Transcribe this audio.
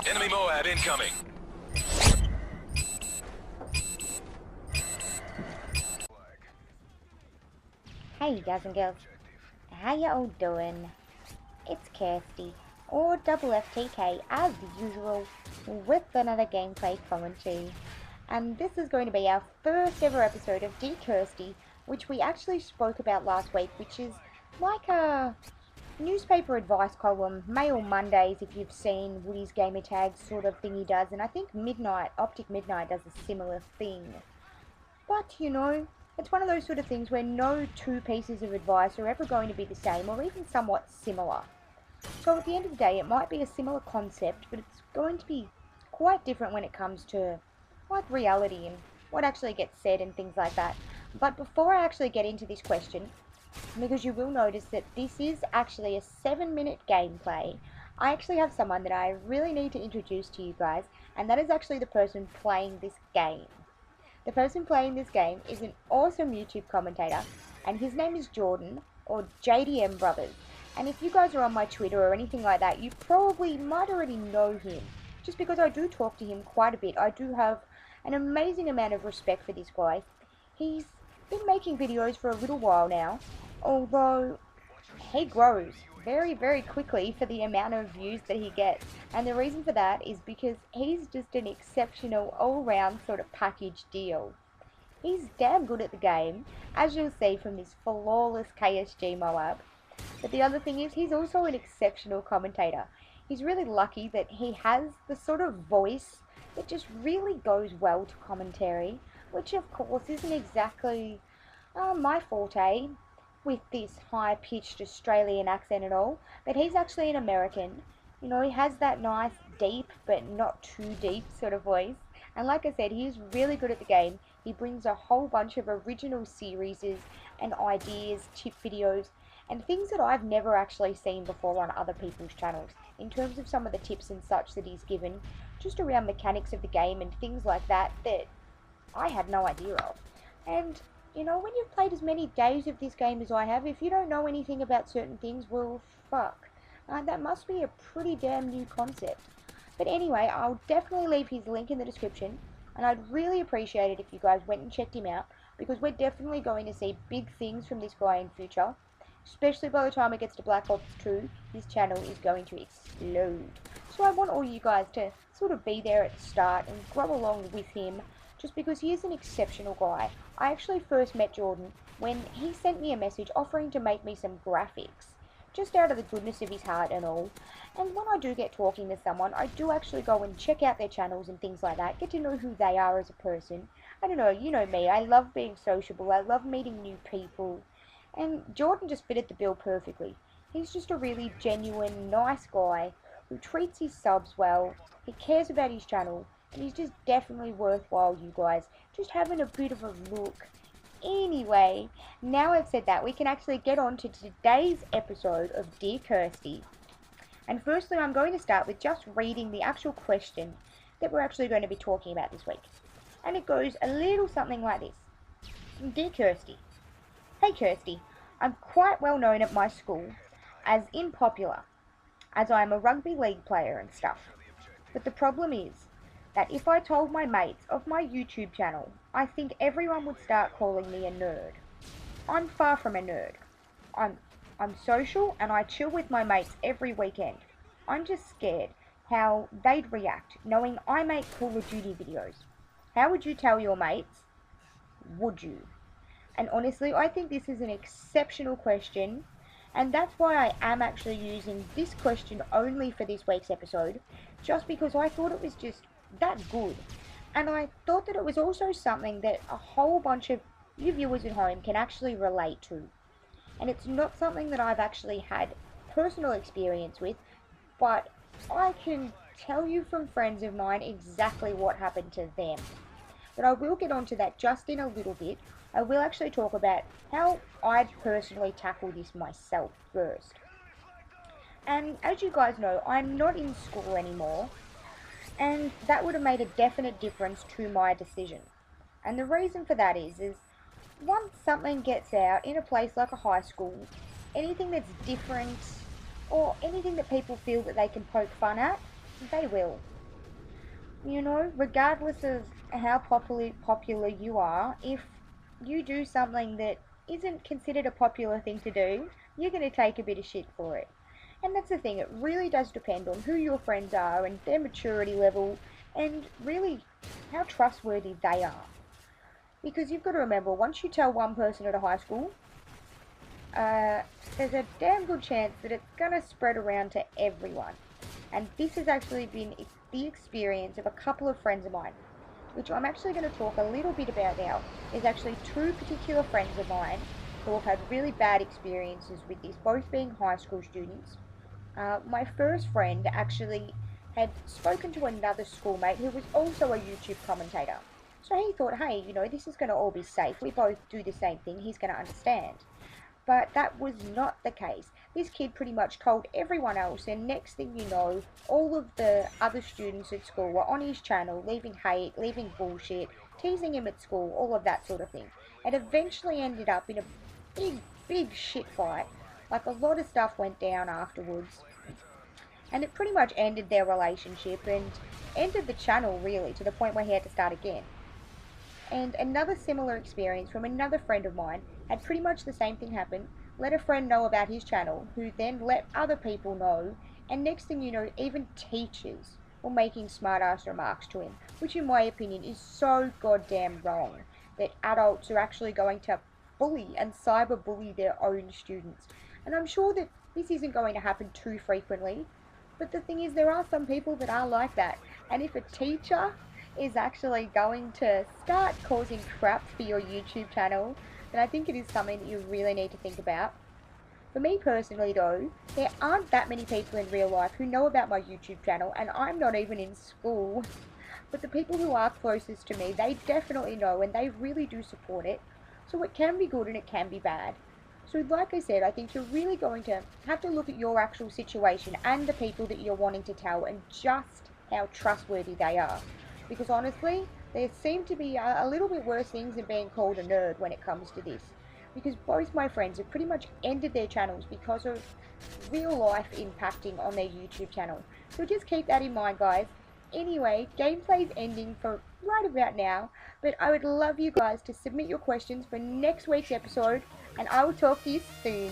Enemy MOAB incoming. Hey guys and girls, how you all doing? It's Kirsty, or Double FTK as usual, with another gameplay commentary. And this is going to be our first ever episode of Kirsty, which we actually spoke about last week, which is like a newspaper advice column, Mail Mondays if you've seen Woody's Gamer Tags sort of thing he does, and I think Optic Midnight does a similar thing. But, you know, it's one of those sort of things where no two pieces of advice are ever going to be the same or even somewhat similar. So at the end of the day, it might be a similar concept, but it's going to be quite different when it comes to, like, reality and what actually gets said and things like that. But before I actually get into this question, because you will notice that this is actually a 7-minute gameplay, I actually have someone that I really need to introduce to you guys, and that is actually the person playing this game. The person playing this game is an awesome YouTube commentator, and his name is Jordan, or JDM Brothers. And if you guys are on my Twitter or anything like that, you probably might already know him, just because I do talk to him quite a bit. I do have an amazing amount of respect for this guy. He's been making videos for a little while now, although he grows very, very quickly for the amount of views that he gets. And the reason for that is because he's just an exceptional all-round sort of package deal. He's damn good at the game, as you'll see from this flawless KSG MOAB. But the other thing is, he's also an exceptional commentator. He's really lucky that he has the sort of voice that just really goes well to commentary, which of course isn't exactly my forte, with this high-pitched Australian accent and all, but he's actually an American. You know, he has that nice deep but not too deep sort of voice, and like I said, he's really good at the game. He brings a whole bunch of original series and ideas, tip videos, and things that I've never actually seen before on other people's channels, in terms of some of the tips and such that he's given, just around mechanics of the game and things like that that I had no idea of. And you know, when you've played as many days of this game as I have, if you don't know anything about certain things, well, fuck. That must be a pretty damn new concept. But anyway, I'll definitely leave his link in the description, and I'd really appreciate it if you guys went and checked him out, because we're definitely going to see big things from this guy in future. Especially by the time it gets to Black Ops 2, his channel is going to explode. So I want all you guys to sort of be there at the start and grow along with him, just because he is an exceptional guy. I actually first met Jordan when he sent me a message offering to make me some graphics, just out of the goodness of his heart and all. And when I do get talking to someone, I do actually go and check out their channels and things like that, get to know who they are as a person. I don't know, you know me, I love being sociable, I love meeting new people, and Jordan just fitted the bill perfectly. He's just a really genuine, nice guy who treats his subs well, he cares about his channel, and he's just definitely worthwhile, you guys, just having a bit of a look. Anyway, now I've said that, we can actually get on to today's episode of Dear Kirsty. And firstly, I'm going to start with just reading the actual question that we're actually going to be talking about this week. And it goes a little something like this. Dear Kirsty. Hey Kirsty, I'm quite well known at my school as unpopular, as I'm a rugby league player and stuff. But the problem is that if I told my mates of my YouTube channel, I think everyone would start calling me a nerd. I'm far from a nerd. I'm social and I chill with my mates every weekend. I'm just scared how they'd react knowing I make Call of Duty videos. How would you tell your mates? Would you? And honestly, I think this is an exceptional question, and that's why I am actually using this question only for this week's episode, just because I thought it was just that good. And I thought that it was also something that a whole bunch of you viewers at home can actually relate to. And it's not something that I've actually had personal experience with, but I can tell you from friends of mine exactly what happened to them. But I will get onto that just in a little bit. I will actually talk about how I'd personally tackle this myself first. And as you guys know, I'm not in school anymore, and that would have made a definite difference to my decision. And the reason for that is once something gets out in a place like a high school, anything that's different or anything that people feel that they can poke fun at, they will. You know, regardless of how popular you are, if you do something that isn't considered a popular thing to do, you're going to take a bit of shit for it. And that's the thing, it really does depend on who your friends are and their maturity level and really how trustworthy they are. Because you've got to remember, once you tell one person at a high school, there's a damn good chance that it's going to spread around to everyone. And this has actually been the experience of a couple of friends of mine, which I'm actually going to talk a little bit about now. There's actually two particular friends of mine who have had really bad experiences with this, both being high school students. My first friend actually had spoken to another schoolmate who was also a YouTube commentator. So he thought, hey, you know, this is going to all be safe. We both do the same thing. He's going to understand. But that was not the case. This kid pretty much told everyone else, and next thing you know, all of the other students at school were on his channel, leaving hate, leaving bullshit, teasing him at school, all of that sort of thing. It eventually ended up in a big shit fight. Like, a lot of stuff went down afterwards. And it pretty much ended their relationship and ended the channel, really, to the point where he had to start again. And another similar experience from another friend of mine had pretty much the same thing happen. Let a friend know about his channel, who then let other people know, and next thing you know, even teachers were making smart-ass remarks to him, which in my opinion is so goddamn wrong, that adults are actually going to bully and cyberbully their own students. And I'm sure that this isn't going to happen too frequently, but the thing is, there are some people that are like that, and if a teacher is actually going to start causing crap for your YouTube channel, then I think it is something that you really need to think about. For me personally though, there aren't that many people in real life who know about my YouTube channel, and I'm not even in school. But the people who are closest to me, they definitely know, and they really do support it. So it can be good and it can be bad. So like I said, I think you're really going to have to look at your actual situation and the people that you're wanting to tell, and just how trustworthy they are. Because honestly, there seem to be a little bit worse things than being called a nerd when it comes to this. Because both my friends have pretty much ended their channels because of real life impacting on their YouTube channel. So just keep that in mind, guys. Anyway, gameplay's ending for right about now, but I would love you guys to submit your questions for next week's episode, and I will talk to you soon.